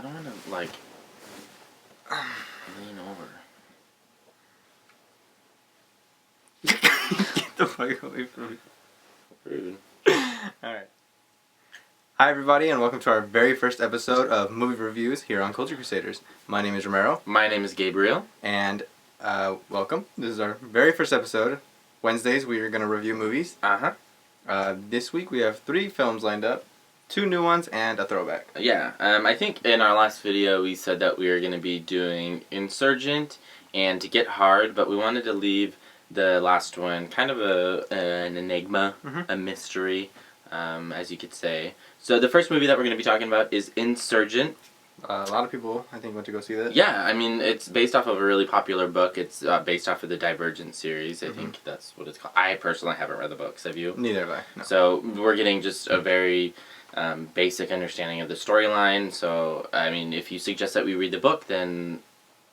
don't want to, like, lean over. Get the fuck away from me. Rude. Alright. Hi everybody and welcome to our very first episode of Movie Reviews here on Culture Crusaders. My name is Romero. My name is Gabriel. And welcome. This is our very first episode. Wednesdays we are going to review movies. This week we have 3 films lined up. 2 new ones and a throwback. Yeah, I think in our last video we said that we were going to be doing Insurgent and To Get Hard, but we wanted to leave the last one kind of an enigma, a mystery, as you could say. So the first movie that we're going to be talking about is Insurgent. A lot of people, I think, went to go see that. Yeah, I mean, it's based off of a really popular book. It's based off of the Divergent series. I think that's what it's called. I personally haven't read the books. Have you? Neither have I. No. So we're getting just a very basic understanding of the storyline. So, I mean, if you suggest that we read the book, then,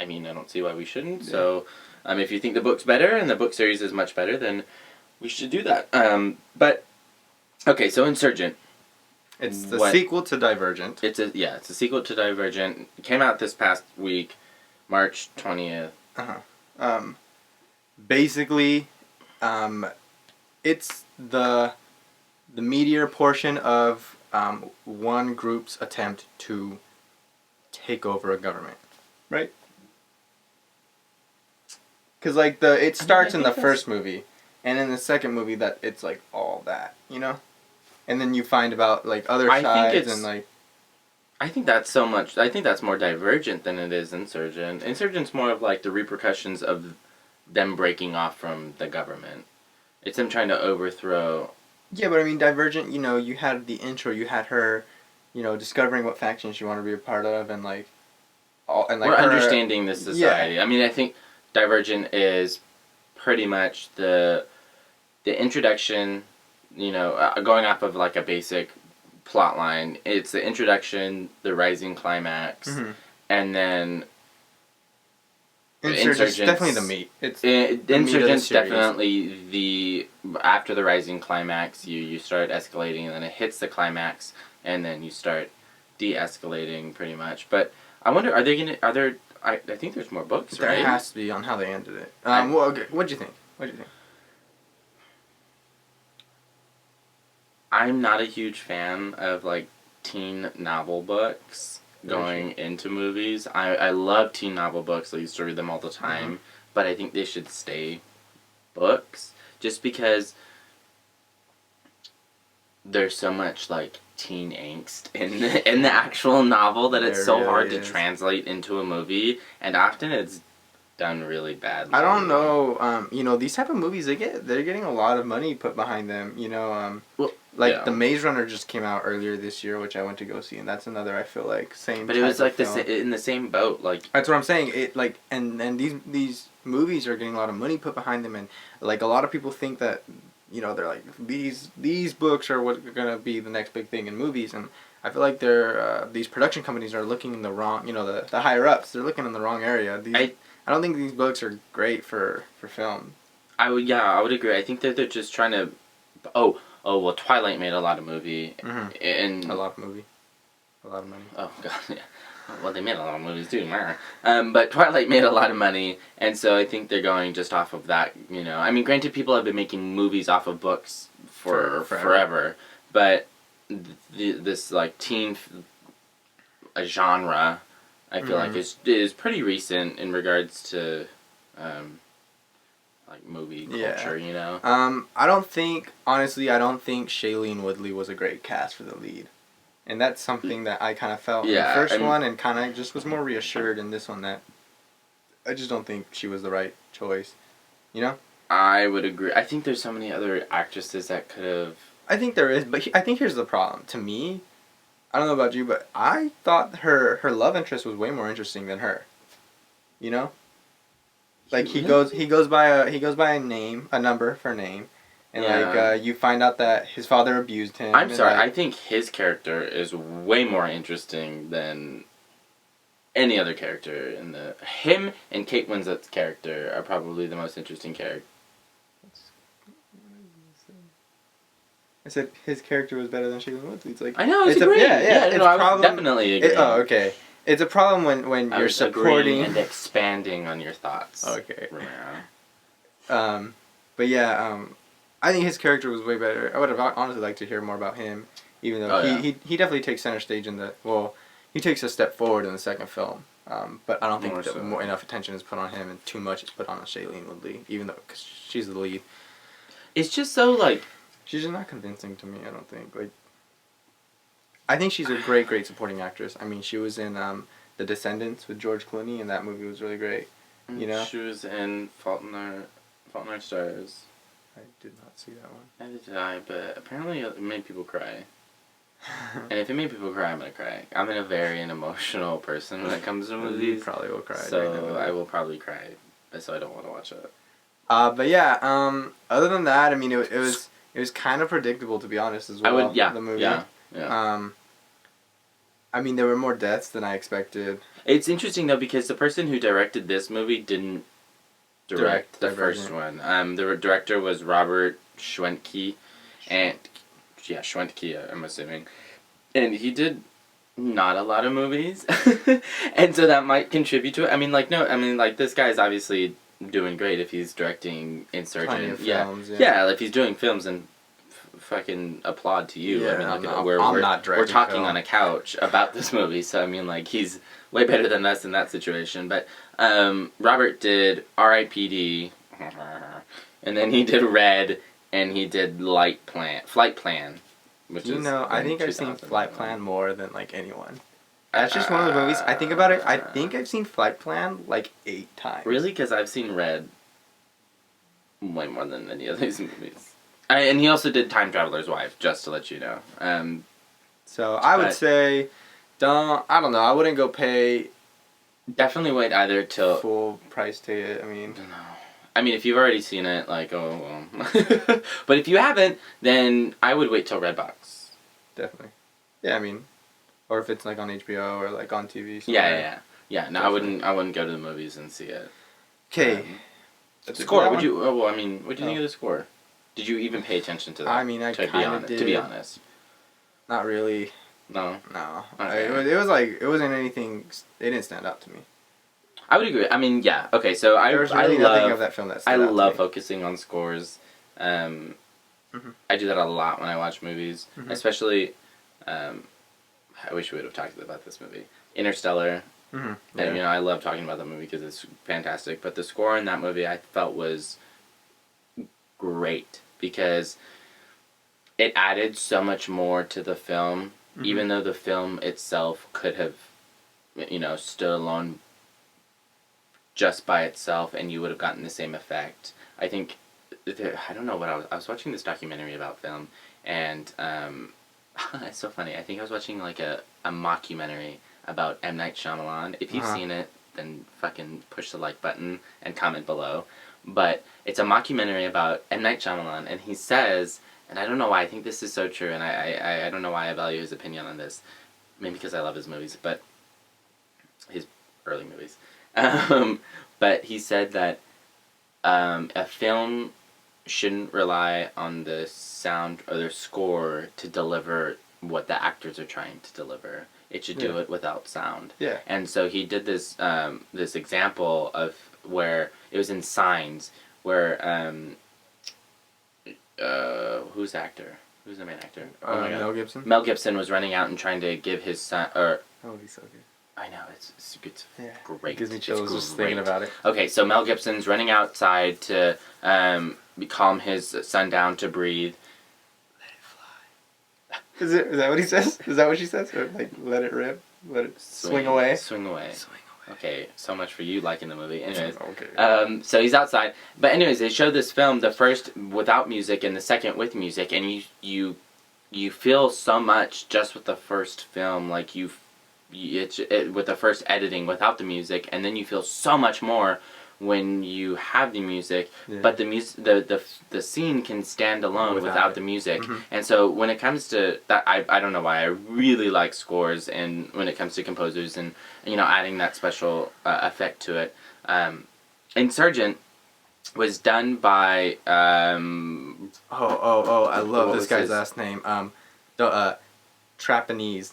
I mean, I don't see why we shouldn't. Yeah. So, if you think the book's better and the book series is much better, then we should do that. But, okay, so Insurgent. It's the sequel to Divergent. It's a sequel to Divergent. It came out this past week, March 20th. Basically, it's the meteor portion of one group's attempt to take over a government, right? Because like it starts in the first movie, and in the second movie that it's like all that, you know. And then you find about like other sides and like. I think that's more Divergent than it is Insurgent. Insurgent's more of like the repercussions of them breaking off from the government. It's them trying to overthrow. Yeah, but I mean Divergent. You know, you had the intro. You had her, you know, discovering what faction she wanted to be a part of, and like, we're understanding this society. Yeah. I mean, I think Divergent is pretty much the introduction. You know, going off of like a basic plot line, it's the introduction, the rising climax, and then Insurgent's definitely the meat. Insurgent's definitely after the rising climax, you start escalating, and then it hits the climax, and then you start de-escalating pretty much. But I wonder, I think there's more books, right? There has to be on how they ended it. Well, okay, what'd you think? I'm not a huge fan of, like, teen novel books going into movies. I love teen novel books. I used to read them all the time. But I think they should stay books. Just because there's so much, like, teen angst in the actual novel that it's so hard to translate into a movie. And often it's done really badly. I don't know. You know, these type of movies, they're getting a lot of money put behind them. You know, The Maze Runner just came out earlier this year, which I went to go see, and that's another, I feel like, same. But it was like in the same boat, like. That's what I'm saying. It like and these movies are getting a lot of money put behind them, and like a lot of people think that, you know, they're like these books are what's gonna be the next big thing in movies, and I feel like these production companies are looking in the wrong, you know, the higher ups, they're looking in the wrong area. I don't think these books are great for film. I would agree. I think that they're just trying to. Well, Twilight made a lot of movie. And a lot of money. Oh god, yeah. Well, they made a lot of movies too. But Twilight made a lot of money, and so I think they're going just off of that. You know, I mean, granted, people have been making movies off of books for forever, but this like teen genre, I feel like is pretty recent in regards to like movie culture, you know. I don't think Shailene Woodley was a great cast for the lead, and that's something that I kind of felt in the first one, and kind of just was more reassured in this one that I just don't think she was the right choice, you know. I would agree. I think there's so many other actresses that could have. I think there is, but I think here's the problem. To me, I don't know about you, but I thought her love interest was way more interesting than her. You know? Like he goes by a name, a number for name, and like you find out that his father abused him. I'm sorry, I think his character is way more interesting than any other character in him and Kate Winslet's character are probably the most interesting character. I said his character was better than Shailene Woodley's. Like I know, it's agreeing. I was definitely agreeing. Okay. it's a problem when I you're was supporting agreeing and expanding on your thoughts. Okay. Romero. But yeah, I think his character was way better. I would have honestly liked to hear more about him, even though he definitely takes center stage in the he takes a step forward in the second film. But I don't think enough attention is put on him and too much is put on Shailene Woodley, even though because she's the lead. It's just so like she's just not convincing to me. I don't think like. I think she's a great supporting actress. I mean, she was in The Descendants with George Clooney, and that movie was really great. You know, she was in Fault in Our Stars. I did not see that one. Neither did I, but apparently it made people cry. And if it made people cry, I'm gonna cry. I'm a very emotional person when it comes to movies. You probably will cry. So I will probably cry. So I don't want to watch it. But yeah. Other than that, I mean, it was kind of predictable, to be honest, as well. The movie. Yeah. I mean, there were more deaths than I expected. It's interesting though because the person who directed this movie didn't direct the first one. The director was Robert Schwentke, and Schwentke, I'm assuming, and he did not a lot of movies, and so that might contribute to it. I mean, this guy's obviously doing great if he's directing Insurgent. Films, if he's doing films and. Fucking applaud to you. Yeah, I mean, we're talking on a couch about this movie, so I mean, like, he's way better than us in that situation. But Robert did R.I.P.D. and then he did Red, and he did Flight Plan, which is I think I've seen Flight Plan more than like anyone. That's just one of the movies. I think about it. I think I've seen Flight Plan like 8 times. Really? Because I've seen Red way more than any of these movies. And he also did Time Traveler's Wife, just to let you know. So I would say, I don't know. I wouldn't go pay. Definitely wait either till full price to it. I mean, no. I mean, if you've already seen it, like, oh well. But if you haven't, then I would wait till Redbox. Definitely. Yeah, I mean, or if it's like on HBO or like on TV. Yeah. No, definitely. I wouldn't go to the movies and see it. Okay. Score. Would you? Oh well, I mean, what do you think of the score? Did you even pay attention to that? I mean, I kind of did. To be honest. Not really. No. Okay. It was like, it wasn't anything, it didn't stand out to me. I would agree. I mean, yeah. Okay, so I nothing of that film that stood out love to me. focusing on scores. I do that a lot when I watch movies. Especially, I wish we would have talked about this movie. Interstellar. And, I love talking about that movie because it's fantastic. But the score in that movie I felt was great because it added so much more to the film, even though the film itself could have, stood alone just by itself and you would have gotten the same effect. I think, I don't know what I was watching this documentary about film, and it's so funny. I think I was watching like a mockumentary about M. Night Shyamalan. If you've seen it, then fucking push the like button and comment below. But it's a mockumentary about M. Night Shyamalan, and he says, and I don't know why I think this is so true, and I don't know why I value his opinion on this, maybe because I love his movies, but his early movies. But he said that a film shouldn't rely on the sound or the score to deliver what the actors are trying to deliver. It should do it without sound. Yeah. And so he did this this example of where it was in Signs, where who's the actor? Who's the main actor? Mel Gibson. Mel Gibson was running out and trying to give his son, or oh, he's so good. I know it's great. It gives me chills just thinking about it. Okay, so Mel Gibson's running outside to calm his son down to breathe. Is that what he says? Is that what she says? Or like, let it rip? Let it swing away? Swing away. Okay, so much for you liking the movie. Anyways. Okay. So he's outside. But anyways, they showed this film, the first without music and the second with music, and you feel so much just with the first film, like with the first editing without the music, and then you feel so much more when you have the music, but the scene can stand alone without the music. And so when it comes to that, I don't know why I really like scores, and when it comes to composers and adding that special effect to it. Insurgent was done by I love this guy's last name. Trapanese.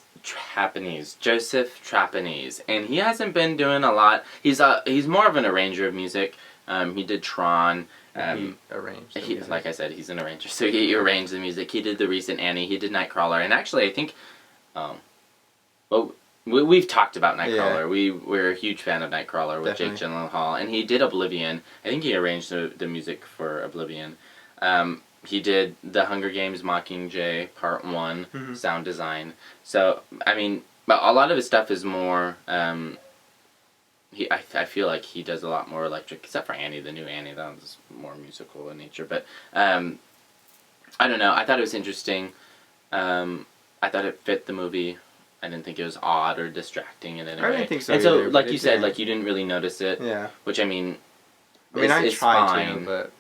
Joseph Trapanese, and he hasn't been doing a lot. He's more of an arranger of music. He did Tron. He arranged the music. Like I said, he's an arranger, so he arranged the music. He did the recent Annie. He did Nightcrawler, and actually, I think, well, we've talked about Nightcrawler. Yeah. We're a huge fan of Nightcrawler with Jake Gyllenhaal, and he did Oblivion. I think he arranged the music for Oblivion. He did The Hunger Games Mockingjay Part 1 sound design. So, I mean, but a lot of his stuff is more, I feel like he does a lot more electric, except for Annie, the new Annie, that was more musical in nature. But, I don't know, I thought it was interesting. I thought it fit the movie. I didn't think it was odd or distracting in any way. I didn't think so and so, either, like you said, like, you didn't really notice it. Yeah. Which, I mean, I tried fine. to, but...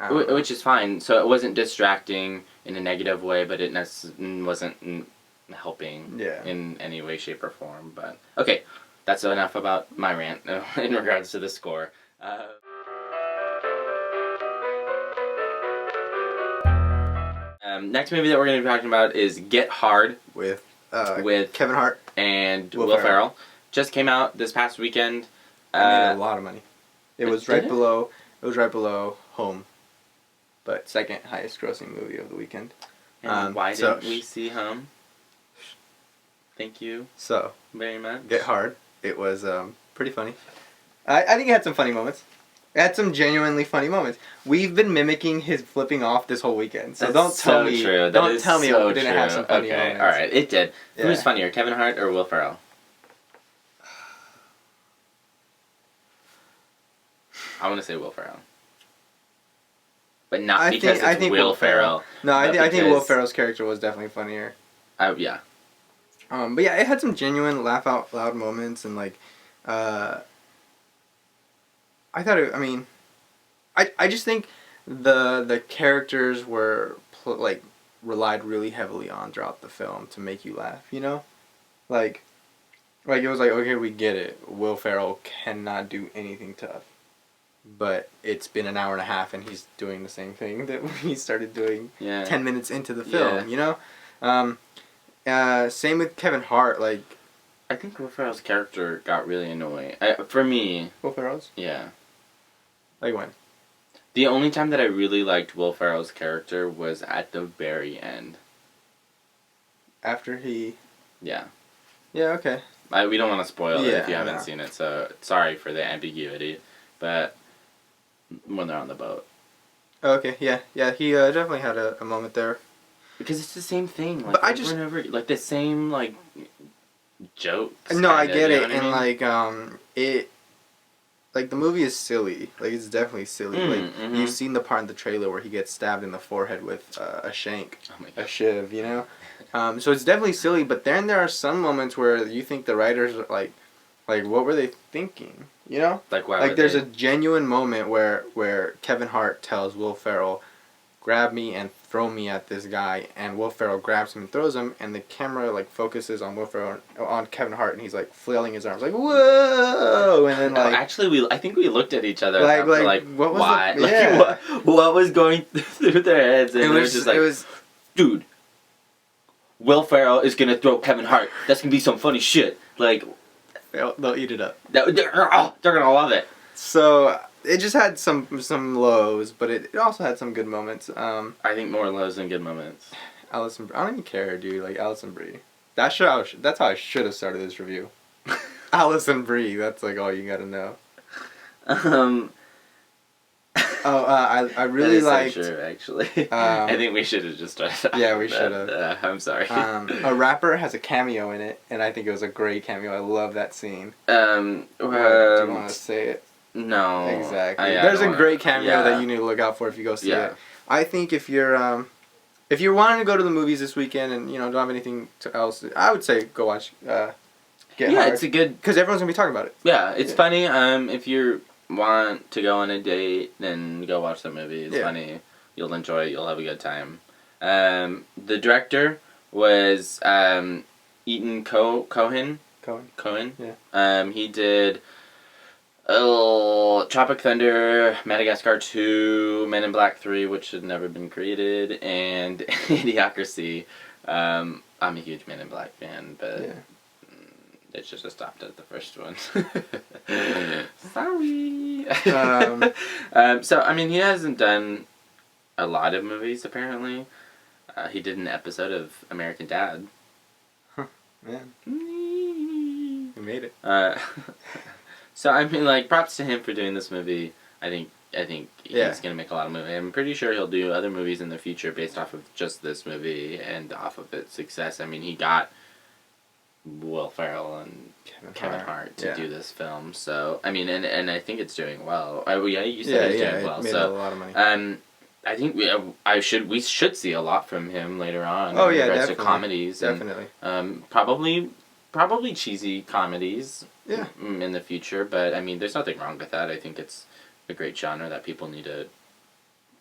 Which is fine. So it wasn't distracting in a negative way, but it wasn't helping in any way, shape, or form. But okay, that's enough about my rant in regards to the score. Next movie that we're going to be talking about is Get Hard with Kevin Hart and Will Ferrell. Just came out this past weekend. It made a lot of money. It was right below Home. But second highest grossing movie of the weekend. And why didn't we see Home? Thank you very much. Get Hard. It was pretty funny. I think it had some funny moments. It had some genuinely funny moments. We've been mimicking his flipping off this whole weekend. So don't tell me it didn't have some funny moments. Alright, it did. Yeah. Who's funnier, Kevin Hart or Will Ferrell? I want to say Will Ferrell. But not because it's Will Ferrell. No, I think Will Ferrell's character was definitely funnier. Yeah. But yeah, it had some genuine laugh out loud moments, and like, I thought it. I mean, I just think the characters were relied really heavily on throughout the film to make you laugh. You know, like it was like, okay, we get it. Will Ferrell cannot do anything tough. But it's been an hour and a half, and he's doing the same thing that he started doing 10 minutes into the film, you know? Same with Kevin Hart, like... I think Will Ferrell's character got really annoying. For me... Will Ferrell's? Yeah. Like when? The only time that I really liked Will Ferrell's character was at the very end. After he... Yeah. Yeah, okay. We don't want to spoil it if you haven't seen it, so sorry for the ambiguity, but... when they're on the boat. Okay, yeah, he definitely had a moment there. Because it's the same thing, like, but over and over, like, the same, like, jokes. No, I get it, and, like, the movie is silly. Like, it's definitely silly. You've seen the part in the trailer where he gets stabbed in the forehead with a shank, a shiv, you know? So it's definitely silly, but then there are some moments where you think the writers are, like, what were they thinking? You know? Like, why like there's a genuine moment where Kevin Hart tells Will Ferrell, grab me and throw me at this guy, and Will Ferrell grabs him and throws him, and the camera, like, focuses on on Kevin Hart, and he's, like, flailing his arms, like, whoa! And then, like... actually, I think we looked at each other like, what was why? What was going through their heads? And it was just like, dude, Will Ferrell is gonna throw Kevin Hart. That's gonna be some funny shit. Like... They'll eat it up. They're gonna love it. So it just had some lows, but it also had some good moments. I think more lows than good moments. Alison, I don't even care, dude. Like Alison Brie. That's how I should have started this review. Alison Brie. That's like all you gotta know. I really liked. So true, actually. I think we should have just started. Yeah, we should have. I'm sorry. A rapper has a cameo in it, and I think it was a great cameo. I love that scene. Do you want to say it? No. Exactly. There's a great cameo that you need to look out for if you go see it. I think if you're wanting to go to the movies this weekend and don't have anything else, I would say go watch. Get Hard. It's a good because everyone's gonna be talking about it. Yeah, it's funny. If you want to go on a date, then go watch the movie. It's funny. You'll enjoy it. You'll have a good time. The director was Ethan Cohen. Cohen. Yeah. He did Tropic Thunder, Madagascar 2, Men in Black 3, which had never been created, and Idiocracy. I'm a huge Men in Black fan, but Yeah. it just stopped at the first one. Sorry. So I mean, he hasn't done a lot of movies apparently. He did an episode of American Dad. Man, he made it. So I mean, like, props to him for doing this movie. I think Yeah. he's gonna make a lot of movies. I'm pretty sure he'll do other movies in the future based off of just this movie and off of its success. I mean, he got Will Ferrell and Kevin Hart to do this film. So I mean, and I think it's doing well. Yeah, you said it's doing well. It made So a lot of money. I think we should see a lot from him later on. Oh in yeah, regards definitely. to comedies. Definitely. And, probably cheesy comedies. Yeah. In the future, but I mean, there's nothing wrong with that. I think it's a great genre that people need to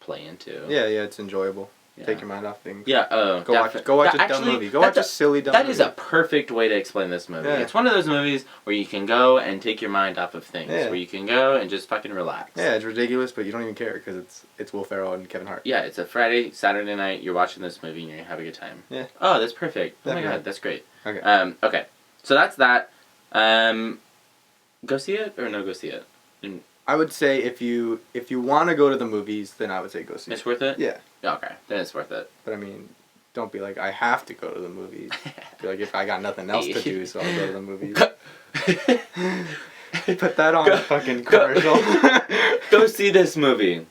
play into. Yeah, it's enjoyable. Yeah. Take your mind off things. Yeah. Go watch a dumb movie. Go watch a silly dumb movie. That is a perfect way to explain this movie. Yeah. It's one of those movies where you can go and take your mind off of things. Yeah. Where you can go and just fucking relax. Yeah, it's ridiculous, but you don't even care because it's Will Ferrell and Kevin Hart. Yeah, it's a Friday, Saturday night. You're watching this movie and you're gonna have a good time. Yeah. Oh, that's perfect. Oh my Definitely. god, that's great. Okay. Okay. So that's that. Go see it or no go see it? I would say if you want to go to the movies, then I would say go see It's it. worth it? Yeah. Okay, then it's worth it. But I mean, don't be like, I have to go to the movies. Be like, if I got nothing else to do, so I'll go to the movies. Put that on a fucking commercial. Go see this movie.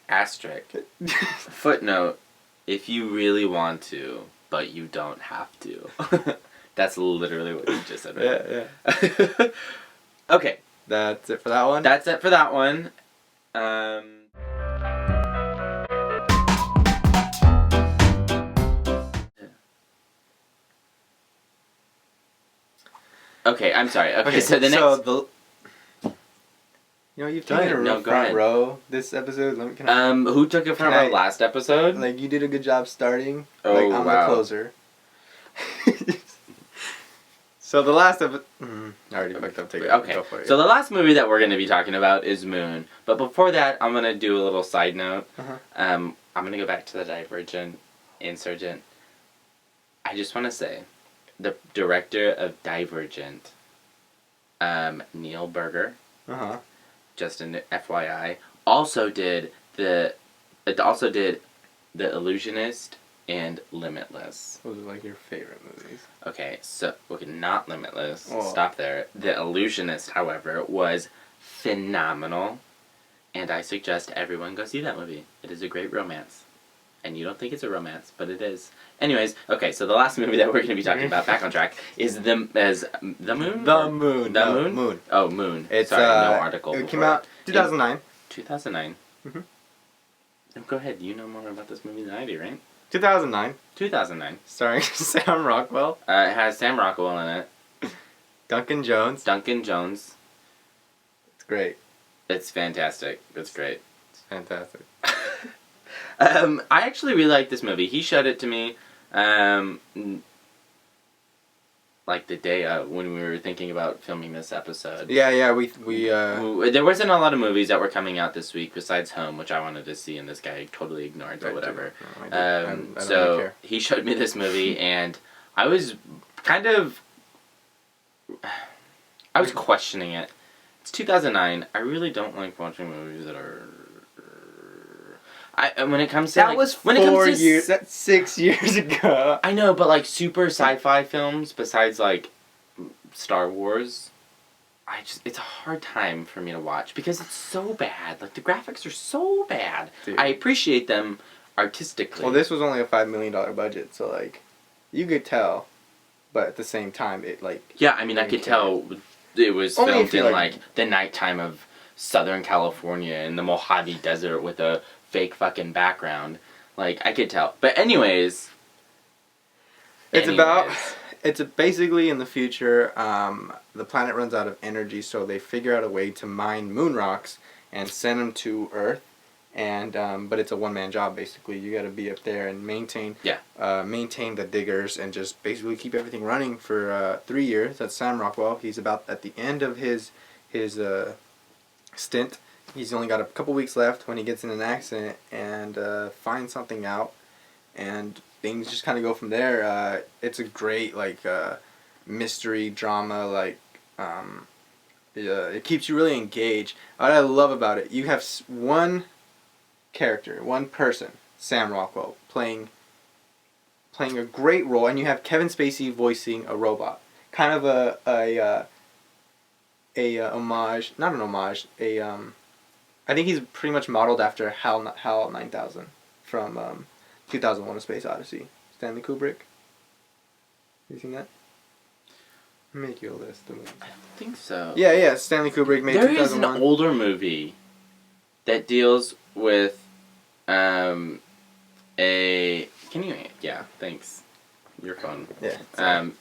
Asterisk. Footnote. If you really want to, but you don't have to. That's literally what you just said. Right? Yeah. Okay. That's it for that one? That's it for that one. Okay, I'm sorry. Okay, so the next... you've taken a front row this episode. Who took it from our last episode? Like, you did a good job starting. Oh, like, I'm the closer. So the last episode... I already fucked up. Take it. Okay, so the last movie that we're going to be talking about is Moon. But before that, I'm going to do a little side note. I'm going to go back to the Divergent, Insurgent. I just want to say, the director of Divergent, Neil Berger, just an FYI, also did The Illusionist and Limitless. Those are like your favorite movies. Okay, so not Limitless. Oh. Stop there. The Illusionist, however, was phenomenal, and I suggest everyone go see that movie. It is a great romance. And you don't think it's a romance, but it is. Anyways, okay, so the last movie that we're going to be talking about, back on track, is The Moon? The Moon. The Moon? Moon. Oh, Moon. It's, sorry, no article. It came out 2009. 2009? Mm-hmm. No, go ahead. You know more about this movie than I do, right? 2009. 2009. Starring Sam Rockwell. It has Sam Rockwell in it. Duncan Jones. It's great. It's fantastic. It's great. It's fantastic. I actually really like this movie. He showed it to me, like the day when we were thinking about filming this episode. Yeah, we there wasn't a lot of movies that were coming out this week besides Home, which I wanted to see, and this guy totally ignored or whatever. No, I don't so really care. he showed me this movie, and I was questioning it. It's 2009. I really don't like watching movies that are. When it comes to that was 4 years. That's 6 years ago. I know, but like super sci-fi films, besides like Star Wars, it's a hard time for me to watch because it's so bad. Like the graphics are so bad. Dude. I appreciate them artistically. Well, this was only a $5 million budget, so like, you could tell, but at the same time, it like. Yeah, I mean, I could tell it was Only filmed if you in like the nighttime of Southern California in the Mojave Desert with a fake fucking background. Like, I could tell. But anyways. It's basically in the future, the planet runs out of energy, so they figure out a way to mine moon rocks and send them to Earth. And but it's a one-man job, basically. You got to be up there and maintain the diggers and just basically keep everything running for 3 years. That's Sam Rockwell. He's about at the end of his stint. He's only got a couple weeks left when he gets in an accident and finds something out. And things just kind of go from there. It's a great like mystery drama. Like it keeps you really engaged. What I love about it, you have one character, one person, Sam Rockwell, playing a great role, and you have Kevin Spacey voicing a robot. Kind of a homage, not an homage, I think he's pretty much modeled after HAL 9000 from 2001: A Space Odyssey. Stanley Kubrick. Have you seen that? Make you a list of movies. I don't think so. Yeah, Stanley Kubrick made 2001. There is an older movie that deals with yeah, thanks. Your phone. Yeah.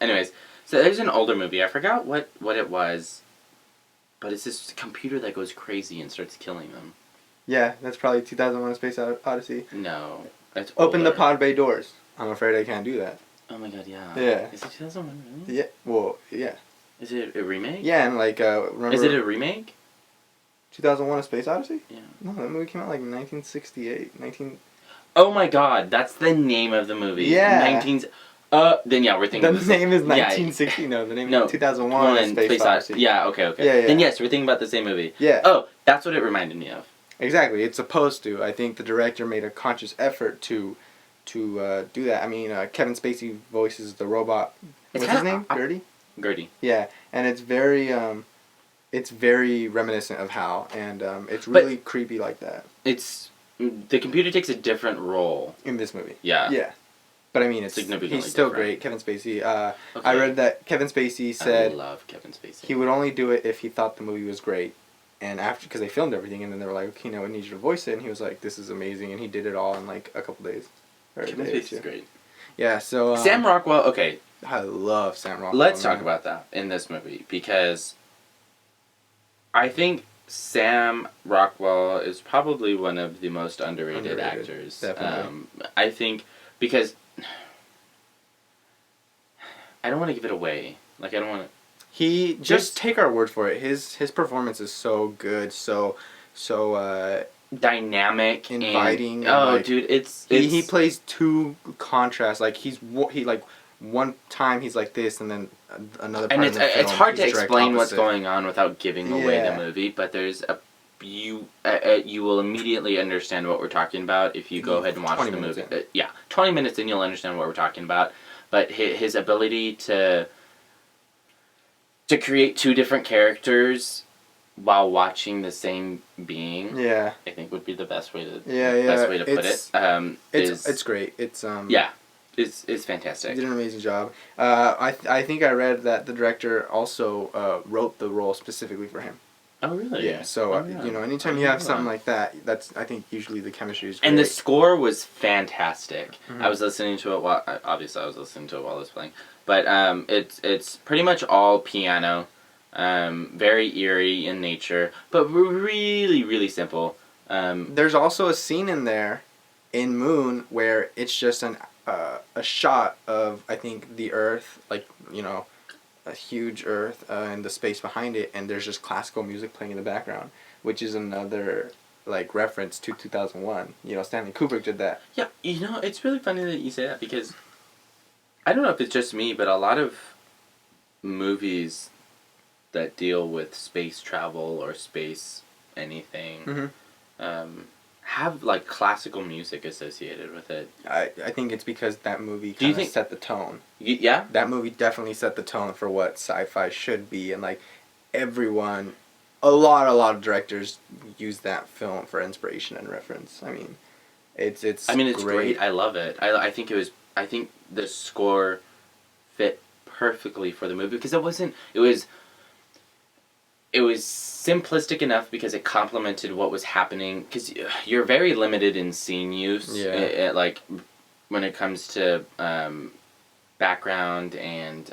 Anyways, so there's an older movie. I forgot what it was, but it's this computer that goes crazy and starts killing them. Yeah, that's probably 2001: A Space Odyssey. No, it's Open older. the pod bay doors. I'm afraid I can't do that. Oh my god, yeah. Yeah. Is it 2001 really? Yeah. Well, yeah. Is it a remake? Yeah, and like remember. Is it a remake? 2001: A Space Odyssey? Yeah. No, that movie came out like 1968. Oh my god, that's the name of the movie. Yeah. Then yeah, we're thinking. The name is 1960. No, the name is 2001: A Space Odyssey. Yeah. Okay. Yeah. Then yes, we're thinking about the same movie. Yeah. Oh, that's what it reminded me of. Exactly. It's supposed to. I think the director made a conscious effort to do that. I mean, Kevin Spacey voices the robot. What's his name? Gertie? Gertie. Yeah, and it's very reminiscent of HAL, and it's really creepy like that. The computer takes a different role In this movie. Yeah. Yeah. But I mean, he's still great. Kevin Spacey. Okay. I read that Kevin Spacey said I love Kevin Spacey. he would only do it if he thought the movie was great. And after, because they filmed everything, and then they were like, okay, now we need you to voice it. And he was like, this is amazing. And he did it all in like a couple days. Kevin Spacey's great. Yeah, so... Sam Rockwell, okay. I love Sam Rockwell. Let's talk about that in this movie, because I think Sam Rockwell is probably one of the most underrated actors. Definitely. I think, because... I don't want to give it away. Like, I don't want to... Just take our word for it. His performance is so good, so dynamic, inviting. Dude, it's he plays two contrasts. Like he one time he's like this, and then another. Part and it's hard to explain what's going on without giving away the movie. But there's you will immediately understand what we're talking about if you go ahead and watch the movie. 20 minutes in you'll understand what we're talking about. But his ability to create two different characters while watching the same being, I think would be the best way to put it. It's great. It's it's fantastic. He did an amazing job. I think I read that the director also wrote the role specifically for him. Oh really? Yeah. So anytime you have something like that, that's I think usually the chemistry is great. And the score was fantastic. Mm-hmm. I was listening to it while I was playing. But it's pretty much all piano, very eerie in nature, but really, really simple. There's also a scene in there, in Moon, where it's just a shot of, I think, the Earth, like, a huge Earth and the space behind it, and there's just classical music playing in the background, which is another, like, reference to 2001. Stanley Kubrick did that. Yeah, it's really funny that you say that, because I don't know if it's just me, but a lot of movies that deal with space travel or space anything have like classical music associated with it. I think it's because that movie kind of set the tone. Yeah? That movie definitely set the tone for what sci-fi should be, and like everyone, a lot of directors use that film for inspiration and reference. I mean, it's great. I love it. I think the score fit perfectly for the movie, because it was simplistic enough because it complemented what was happening, because you're very limited in scene use, like when it comes to background and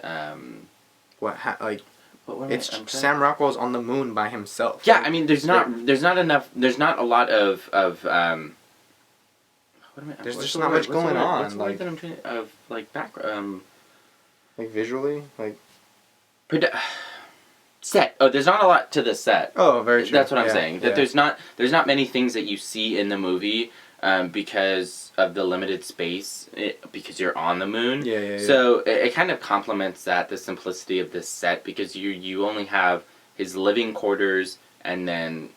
Sam Rockwell's on the moon by himself. Yeah, I mean there's not a lot of there's just not much going on. What's the word that I'm trying to, of like background? Like visually, like set. Oh, there's not a lot to the set. Oh, very true. That's what I'm saying. That there's not many things that you see in the movie because of the limited space, because you're on the moon. Yeah. So it kind of complements the simplicity of this set, because you only have his living quarters, and then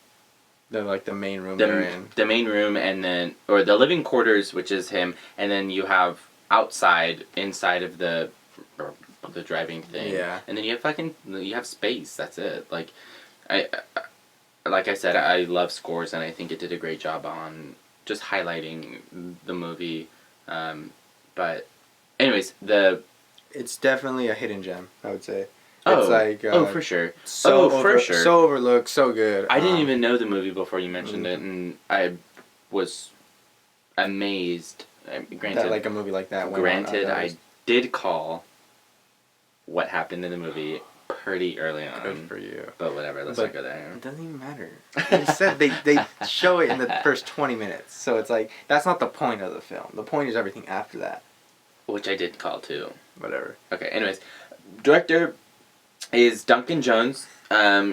The main room they're in. the main room, and then, or the living quarters, which is him, and then you have inside of the driving thing. Yeah. And then you have space. That's it. Like I said, I love scores, and I think it did a great job on just highlighting the movie. But anyways, it's definitely a hidden gem, I would say. Oh, it's for sure. For sure. So overlooked, so good. I didn't even know the movie before you mentioned it, and I was amazed. Granted, that a movie like that. Granted, I did call what happened in the movie pretty early on. Good for you. But whatever, let's not go there. It doesn't even matter. They said they show it in the first 20 minutes, so it's like that's not the point of the film. The point is everything after that. Which I did call too. Whatever. Okay. Anyways, director is Duncan Jones.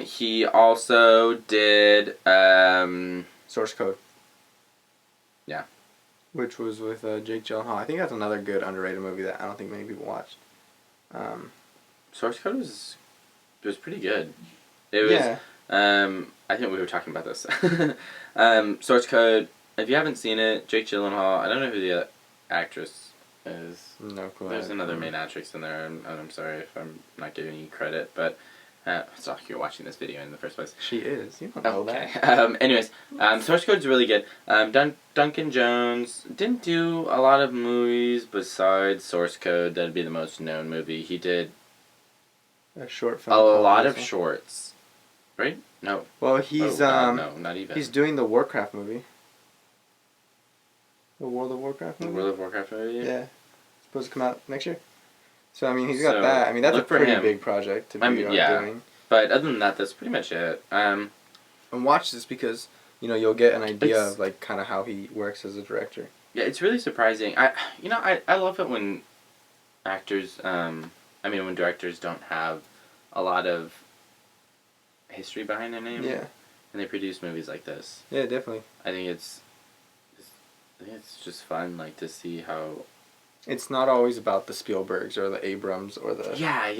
He also did Source Code. Yeah. Which was with Jake Gyllenhaal. I think that's another good underrated movie that I don't think many people watched. Source Code was pretty good. It was. Yeah. I think we were talking about this. Source Code. If you haven't seen it, Jake Gyllenhaal. I don't know who the actress is. No clue. There's another main actress in there, and I'm sorry if I'm not giving you credit, but so you're watching this video in the first place. She is. You don't know that. Anyways, Source Code's really good. Duncan Jones didn't do a lot of movies besides Source Code. That'd be the most known movie. He did a short film. A lot of shorts, right? No. Well, he's no, not even. He's doing the Warcraft movie. The World of Warcraft movie. The World of Warcraft movie. Yeah, supposed to come out next year. So I mean, he's got that. I mean, that's a pretty big project to be doing. But other than that, that's pretty much it. And watch this because you'll get an idea of kind of how he works as a director. Yeah, it's really surprising. I love it when actors. When directors don't have a lot of history behind their name. Yeah. And they produce movies like this. Yeah, definitely. I think it's just fun, to see how. It's not always about the Spielbergs or the Abrams or the. Yeah.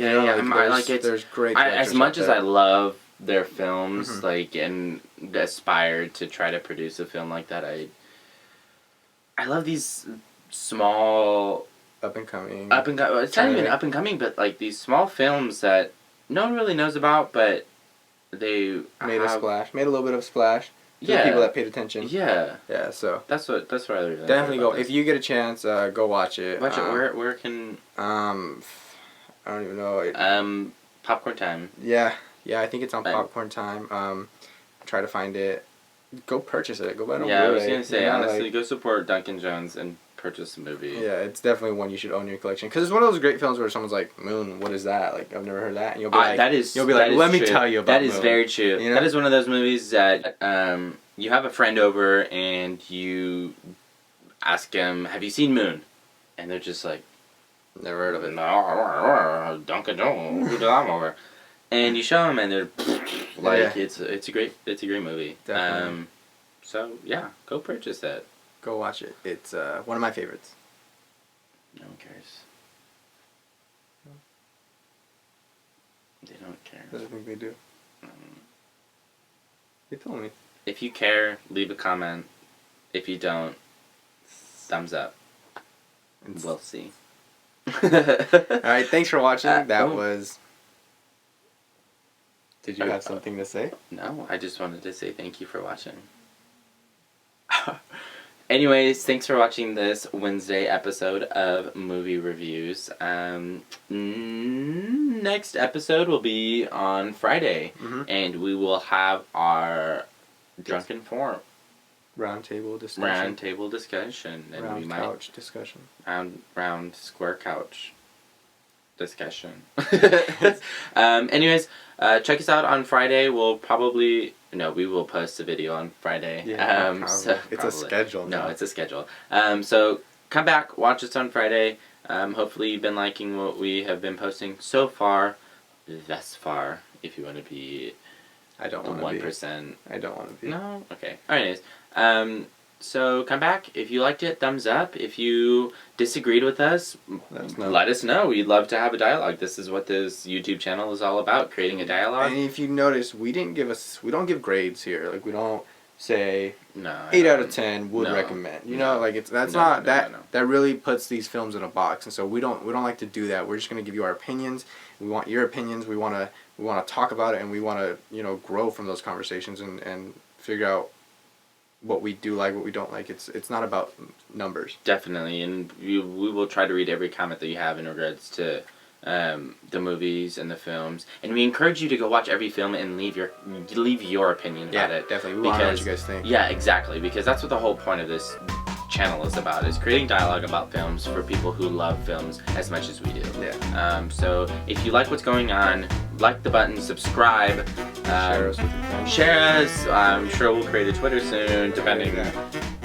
There's great. As much as I love their films, and aspired to try to produce a film like that, I love these small. Up and coming. It's not even up and coming, but these small films that no one really knows about, but they made a splash. Made a little bit of a splash. The people that paid attention. Yeah. Yeah. So that's what I really definitely go. If you get a chance, go watch it. Watch it. Where can? I don't even know. Popcorn Time. Yeah. I think it's on Popcorn Time. Try to find it. Go purchase it. Go buy it on Blu-ray. I was gonna say honestly, go support Duncan Jones and purchase the movie. Yeah, it's definitely one you should own in your collection because it's one of those great films where someone's like, "Moon, what is that?" I've never heard that, and you'll be like, "Let me tell you about." That is Moon. Very true. That is one of those movies that you have a friend over and you ask him, "Have you seen Moon?" And they're just like, "Never heard of it." No, Duncan Jones, who did that over? And you show them, and they're it's a great movie. Definitely. So yeah, go purchase it. Go watch it. It's one of my favorites. No one cares. They don't care. I don't think they do. They told me. If you care, leave a comment. If you don't, thumbs up. We'll see. Alright, thanks for watching. That was... Did you have something to say? No, I just wanted to say thank you for watching. Anyways, thanks for watching this Wednesday episode of Movie Reviews. Next episode will be on Friday, and we will have our Drunken Forum roundtable discussion. And round couch discussion. Round square couch discussion. Anyways, check us out on Friday. We will post a video on Friday. Yeah, it's a schedule. No, it's a schedule. So come back, watch us on Friday. Hopefully you've been liking what we have been posting so far, thus far, if you want to be I don't want to 1%. I don't want to be. No? Okay. Anyways, So come back. If you liked it, thumbs up. If you disagreed with us, let us know. We'd love to have a dialogue. This is what this YouTube channel is all about, creating a dialogue. And if you notice, we don't give grades here. Like, we don't say no, 8 out of 10 would recommend. You know, like that really puts these films in a box. And so we don't like to do that. We're just going to give you our opinions. We want your opinions. We want to talk about it, and we want to, grow from those conversations and figure out what we do like, what we don't like. It's not about numbers. Definitely, and we will try to read every comment that you have in regards to the movies and the films, and we encourage you to go watch every film and leave your opinion about it. Definitely. We want to know what you guys think. Yeah, exactly, because that's what the whole point of this channel is about, is creating dialogue about films for people who love films as much as we do. Yeah. So if you like what's going on, like the button, subscribe, share us with your friends. Share us. I'm sure we'll create a Twitter soon, depending.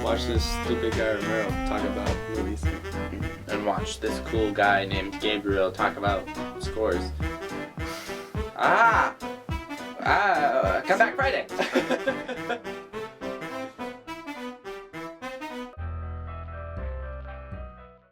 Watch this stupid guy Romero talk about movies. And watch this cool guy named Gabriel talk about scores. Come back Friday.